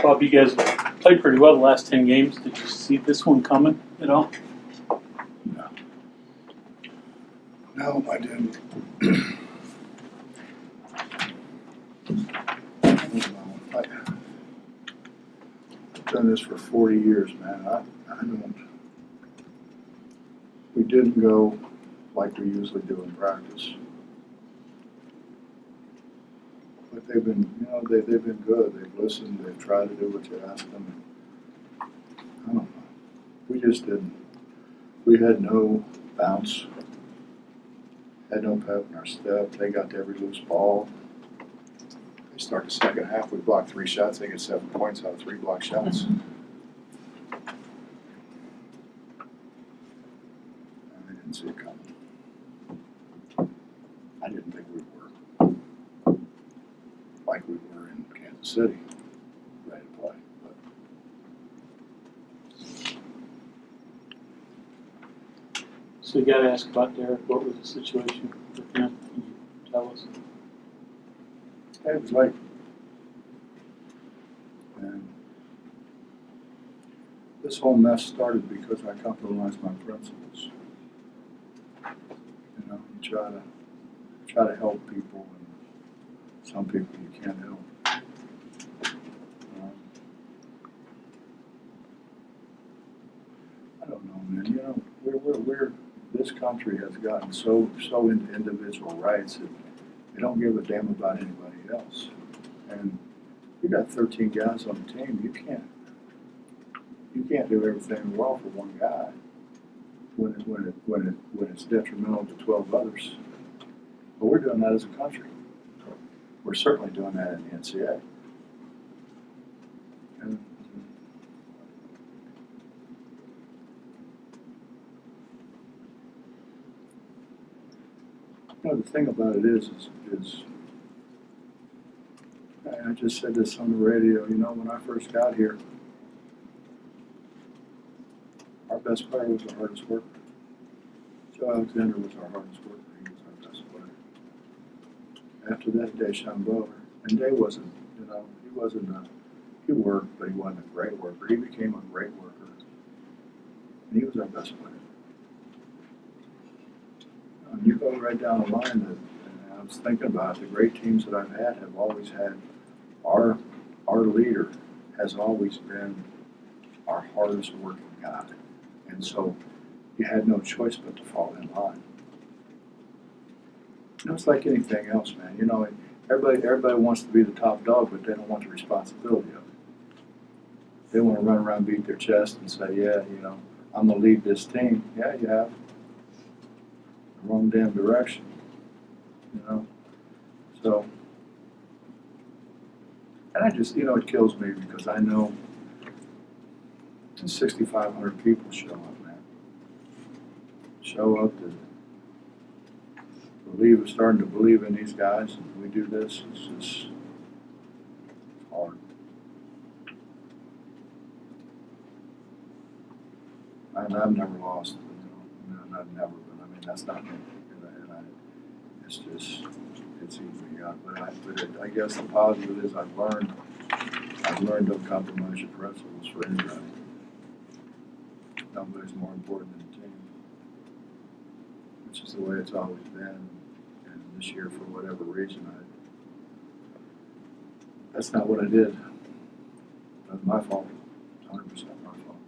Bob, you guys played pretty well the last 10 games. Did you see this one coming at all? No, I didn't. I've done this for 40 years, man. I don't. We didn't go like we usually do in practice. But they've been, they've been good. They've listened. They've tried to do what you asked them. I don't know. We just didn't. We had no bounce. Had no pep in our step. They got to every loose ball. They start the second half. We blocked 3 shots. They get 7 points out of 3 blocked shots. I didn't see it coming. I didn't think we were like we were in Kansas City, ready to play. But. So you got to ask about Derek. What was the situation with him? Can you tell us? It was late. And this whole mess started because I compromised my principles. You try to help people, and some people you can't help. I don't know, man. We're this country has gotten so into individual rights that they don't give a damn about anybody else. And you got 13 guys on the team. You can't do everything in the world for one guy when it's detrimental to 12 others. But we're doing that as a country. We're certainly doing that in the NCAA. And the thing about it is I just said this on the radio. When I first got here, our best player was our hardest worker. Joe Alexander was our hardest worker. He was our best player. After that, Deshaun Butler. And Day wasn't, he worked, but he wasn't a great worker. He became a great worker. And he was our best player. You go right down the line, and I was thinking about it, the great teams that I've had have always had, our leader has always been our hardest working guy. And so you had no choice but to fall in line. It's like anything else, man. Everybody wants to be the top dog, but they don't want the responsibility of it. They want to run around, beat their chest, and say, yeah, I'm going to lead this team. Yeah, you have. The wrong damn direction. So, and I just, it kills me because I know 6,500 people show up, man. Show up to starting to believe in these guys, and we do this. It's just hard. And I've never lost, I've never been. That's not me. It's just, it's easy. But I guess the positive is I've learned to compromise your principles for anybody. Nobody's more important than the team, which is the way it's always been. And this year, for whatever reason, that's not what I did. That's my fault. It's 100% my fault.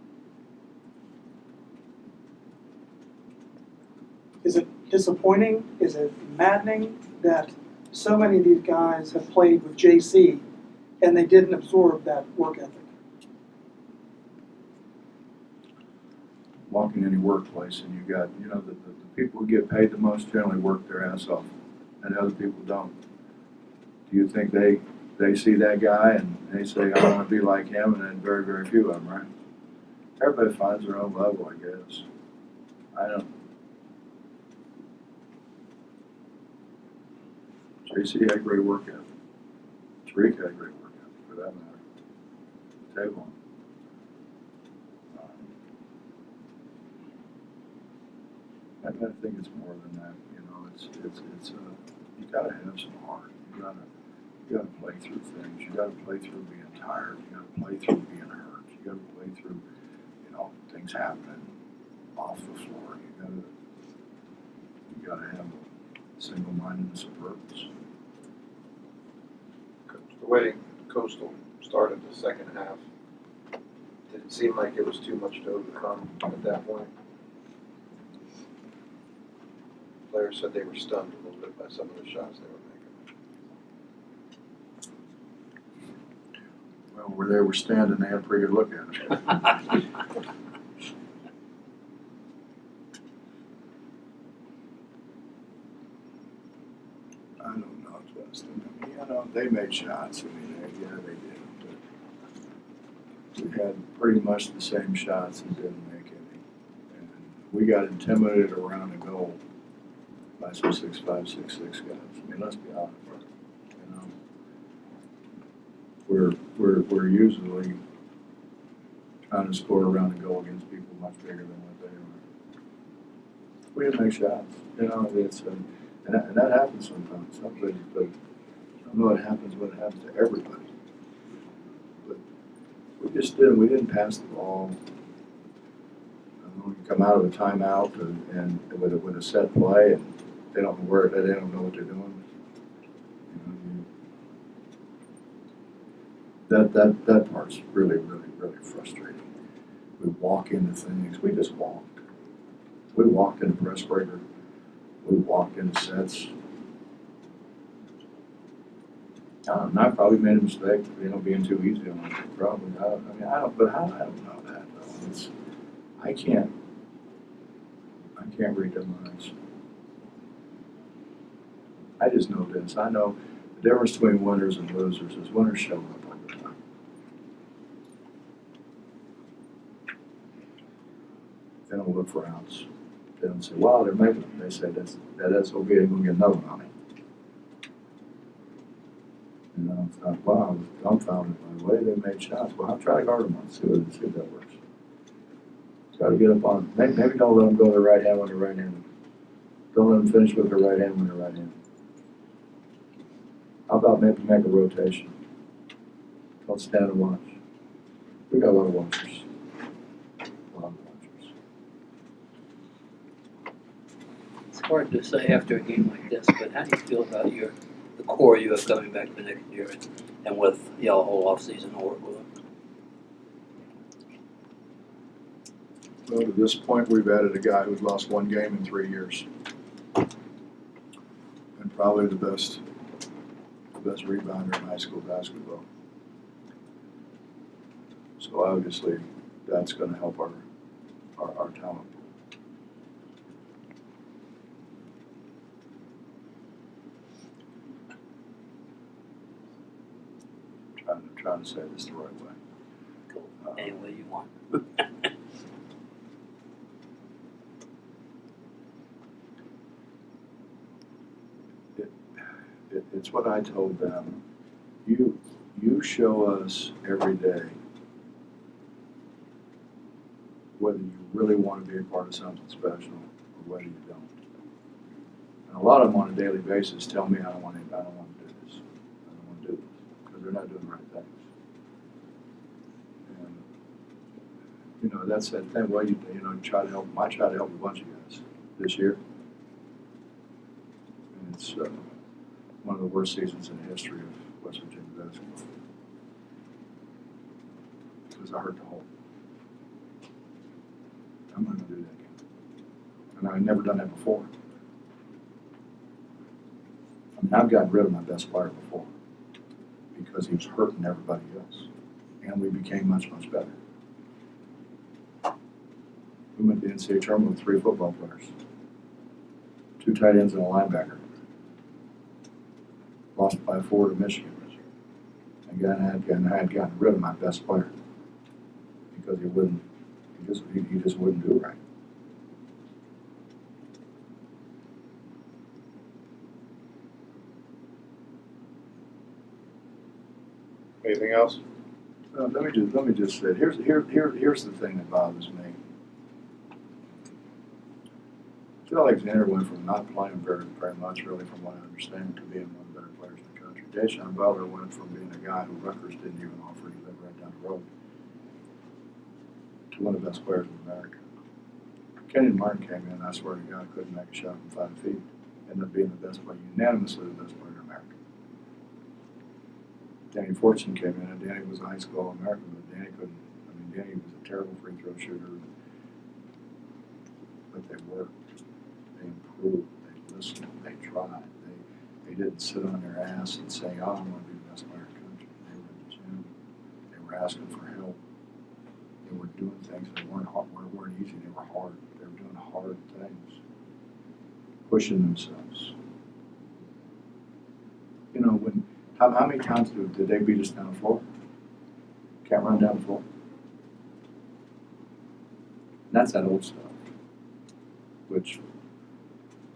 Is it disappointing? Is it maddening that so many of these guys have played with JC and they didn't absorb that work ethic? Walk in any workplace and you got, the people who get paid the most generally work their ass off and other people don't. Do you think they see that guy and they say, I want to be like him, and then very, very few of them, right? Everybody finds their own level, I guess. I don't. JC had a great work ethic. Tariq had a great work ethic, for that matter. Tavon. I think it's more than that. It's you gotta have some heart. You gotta play through things. You gotta play through being tired. You gotta play through being hurt. You gotta play through, you know, things happening off the floor. You gotta have a single-mindedness of purpose. The way Coastal started the second half, did it seem like it was too much to overcome at that point? Players said they were stunned a little bit by some of the shots they were making. Well, where they were standing, they had a pretty good look at it. I don't know, Justin. I mean, you know, they made shots. I mean, they did. But we had pretty much the same shots and didn't make any. And we got intimidated around the goal by some 6'5", 6'6" guys. I mean, let's be honest. You know, we're usually trying to score around the goal against people much bigger than what they are. We didn't make shots. You know, and that happens sometimes. Somebody, but I don't know what happens when it happens to everybody. But we just didn't. We didn't pass the ball. You come out of a timeout and with a set play, and they don't know they don't know what they're doing. You know, that part's really frustrating. We walk into things. We just walked. We walked into press breaker. We walked into sets. And I probably made a mistake, you know, being too easy on them. Probably. I don't know that. I can't read their minds. I just know this. I know the difference between winners and losers is winners show up all the time. They don't look for outs. They don't say, wow, they're making them. They say, that's SOB, they're going to get another one on me. You know, it's not, wow, I was dumbfounded by the way they made shots. Well, I'll try to guard them on, see if that works. Try to get up on, maybe don't let them go to the right hand when they're right handed. Don't let them finish with their right hand when they're right handed. How about maybe make a rotation? Don't stand and watch. We got a lot of watchers. A lot of watchers. It's hard to say after a game like this, but how do you feel about the core you have coming back the next year and with y'all whole off season to work with? Well, to this point, we've added a guy who's lost one game in 3 years. And probably the best rebounder in high school basketball. So obviously, that's going to help our talent. Trying to say this the right way. Cool. Any way you want. It's what I told them. You show us every day whether you really want to be a part of something special or whether you don't. And a lot of them on a daily basis tell me I don't want to do this. I don't want to do this because they're not doing the right things. And you know, that's that thing. Well, you know, try to help. I try to help a bunch of guys this year, and it's one of the worst seasons in the history of West Virginia basketball because I hurt the hole. I'm not going to do that again. And I've never done that before. I mean, I've gotten rid of my best player before because he was hurting everybody else. And we became much better. We went to the NCAA tournament with 3 football players, 2 tight ends and a linebacker. Lost by 4 to Michigan. And I had gotten rid of my best player because he just wouldn't do right. Anything else? Let me just say, here's the thing that bothers me. Phil Alexander went from not playing very much, really, from what I understand, to being one of the better players in the country. Deshaun Butler went from being a guy who Rutgers didn't even offer. He lived right down the road. one of the best players in America. Kenyon Martin came in, I swear to God, couldn't make a shot from 5 feet. Ended up being the best player, unanimously the best player in America. Danny Fortune came in, and Danny was a high school All-American, but Danny couldn't. I mean, Danny was a terrible free throw shooter. But they worked, they improved, they listened, they tried. They didn't sit on their ass and say, oh, I want to be the best player in the country. They were in the gym. They were asking for help. They were doing things that weren't easy. They were hard. They were doing hard things, pushing themselves. You know, how many times did they beat us down the floor? Can't run down the floor. And that's that old stuff, which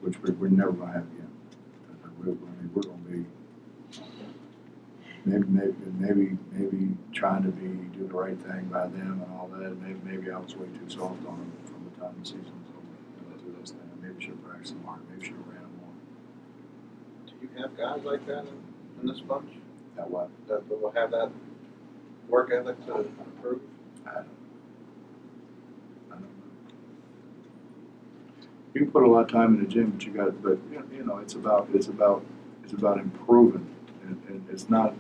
we're never going to have again. We're going to be maybe trying to do the right thing by them and all that. Maybe I was way too soft on them from the time the season was over. Do those things. Maybe should have practiced some harder. Maybe should have ran more. Do you have guys like that in this bunch That what? that will have that work ethic to improve? I don't know. You can put a lot of time in the gym, but you know, it's about improving, and it's not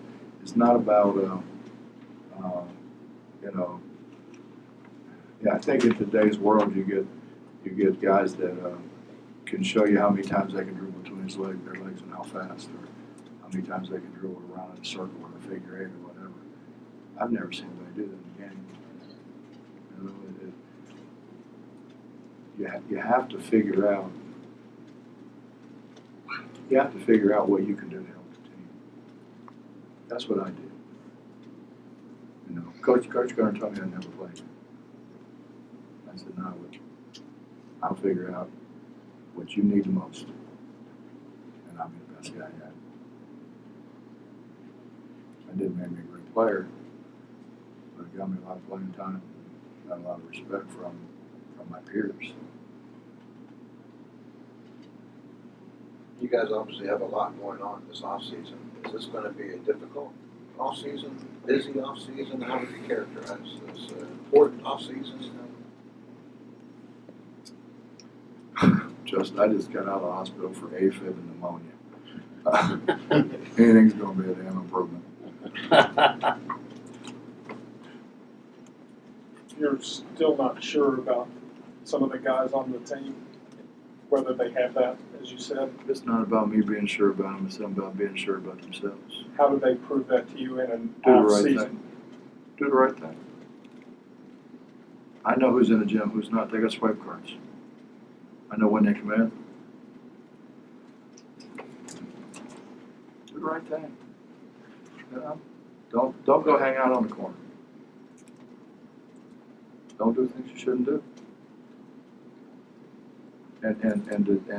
about you know. Yeah, I think in today's world you get guys that can show you how many times they can dribble between their legs and how fast, or how many times they can dribble around in a circle or a figure eight or whatever. I've never seen anybody do that in the game. You know, you have to figure out. You have to figure out what you can do to help the team. That's what I did. You know, Coach Garner told me I'd never play. I said, no, I'll figure out what you need the most, and I'll be the best guy at it. It didn't make me a great player, but it got me a lot of playing time, got a lot of respect from my peers. You guys obviously have a lot going on this offseason. Is this going to be a difficult offseason, busy offseason? How would you characterize this? Important offseason? I just got out of the hospital for AFib and pneumonia. Anything's going to be a damn improvement. You're still not sure about some of the guys on the team, whether they have that, as you said. It's not about me being sure about them, it's about being sure about themselves. How do they prove that to you in an Do the off right season? thing. Do the right thing. I know who's in the gym, who's not. They got swipe cards. I know when they come in. Do the right thing. You know? Don't go hang out on the corner. Don't do things you shouldn't do. And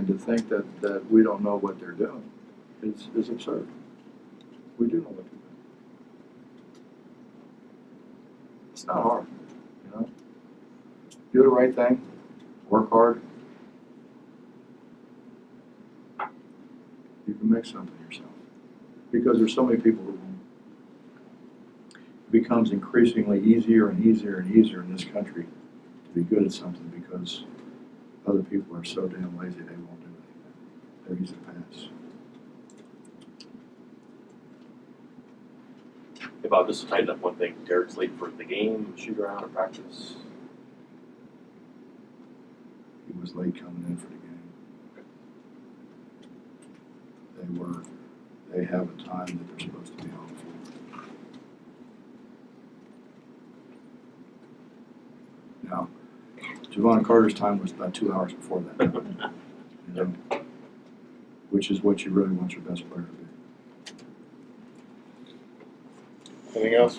to think that we don't know what they're doing is absurd. We do know what they're doing. It's not hard, you know. Do the right thing. Work hard. You can make something yourself. Because there's so many people who won't. It becomes increasingly easier and easier and easier in this country to be good at something because other people are so damn lazy they won't do anything. They're easy to pass. Hey Bob, just to tighten up one thing, Derek's late for the game, shoot around or practice. He was late coming in for the game. They have a time that they're supposed to be home for. Now, Javon Carter's time was about 2 hours before that time, you know, which is what you really want your best player to be. Anything else?